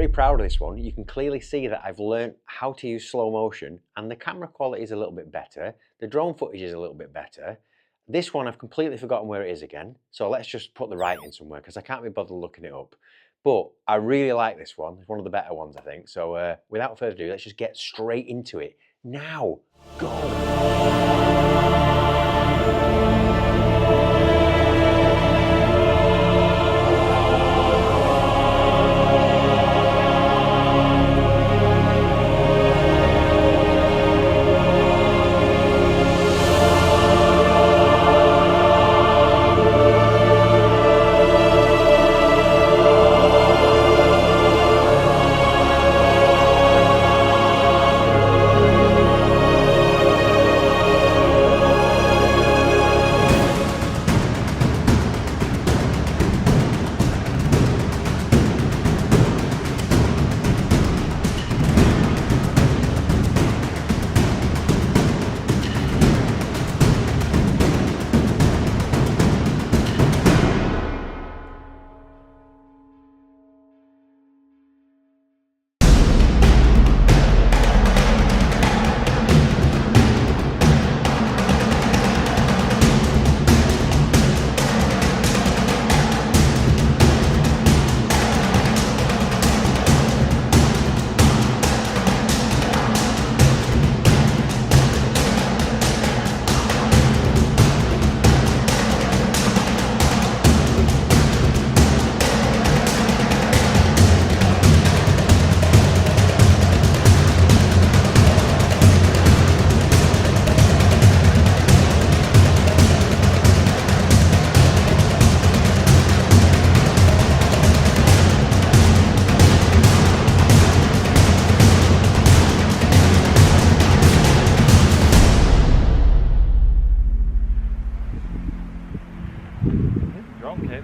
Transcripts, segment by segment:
very proud of this one. You can clearly see that I've learned how to use slow motion, and the camera quality is a little bit better. The drone footage is a little bit better. This one, I've completely forgotten where it is again. So let's just put the writing somewhere because I can't be bothered looking it up. But I really like this one. It's one of the better ones, I think. So without further ado, let's just get straight into it. Now, go!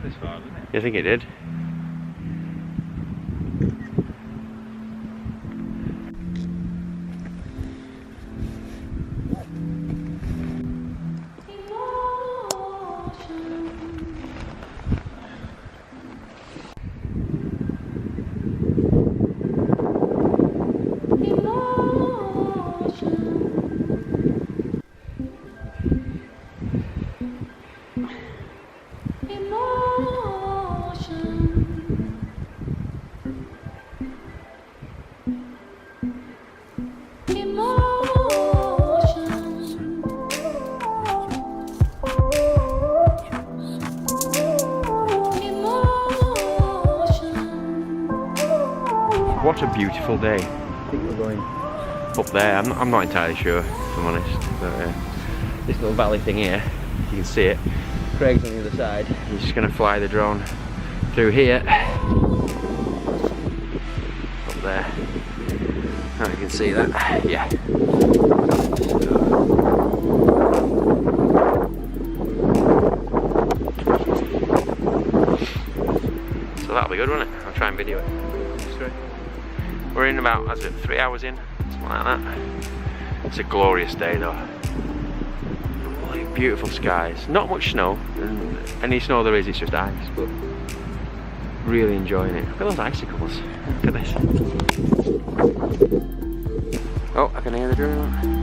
This far, didn't it? You think it did? What a beautiful day. I think we're going up there. I'm not entirely sure, if I'm honest. But this little valley thing here, you can see it. Craig's on the other side. He's just going to fly the drone through here. Up there. Oh, you can see that. Yeah. So that'll be good, won't it? I'll try and video it. We're in about, as it 3 hours in, something like that. It's a glorious day though. Beautiful skies. Not much snow, and any snow there is, it's just ice, but really enjoying it. Look at those icicles. Look at this. Oh, I can hear the drone.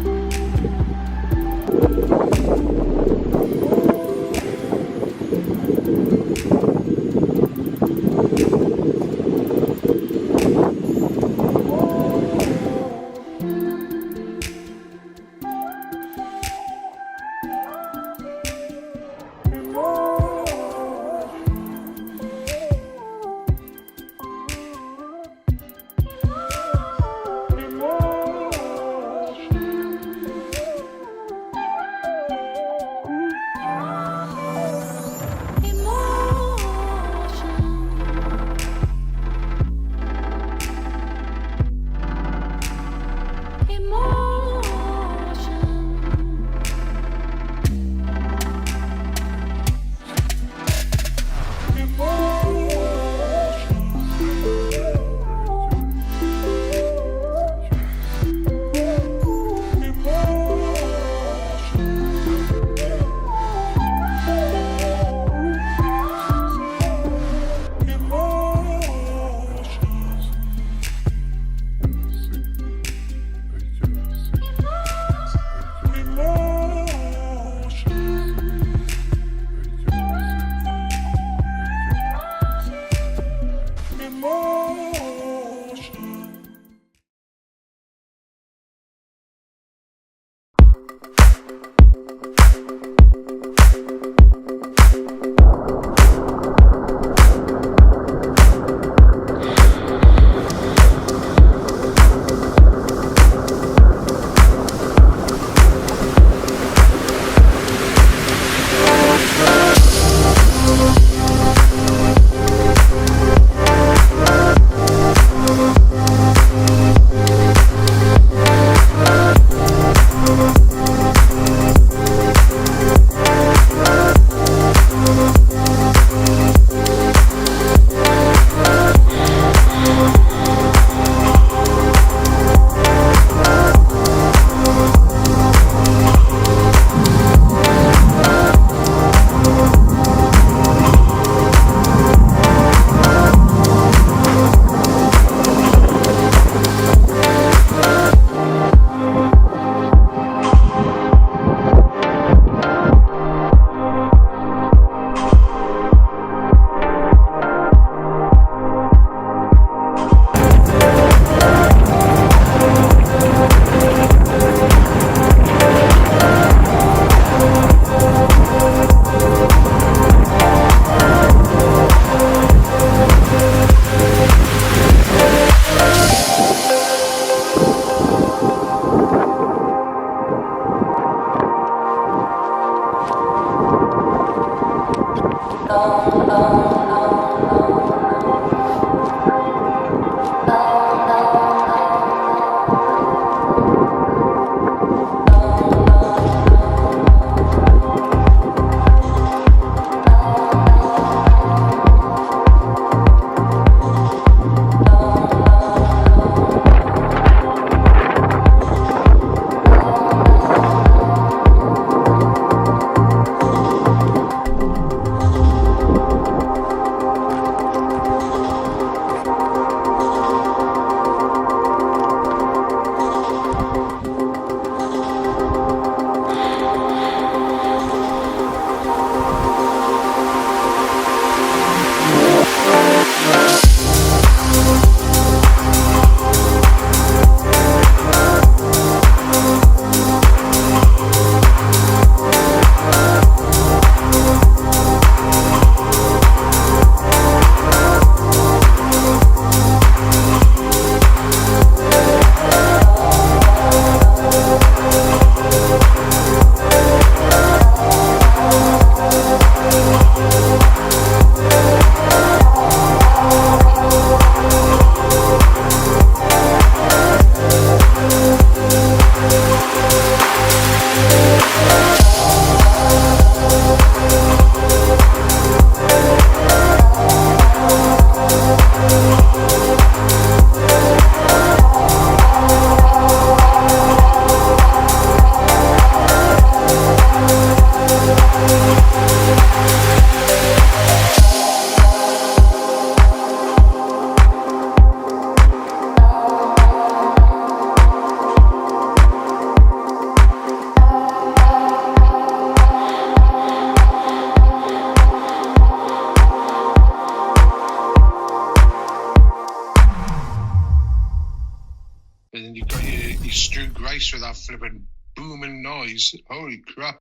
he strew grace with that flipping booming noise. Holy crap.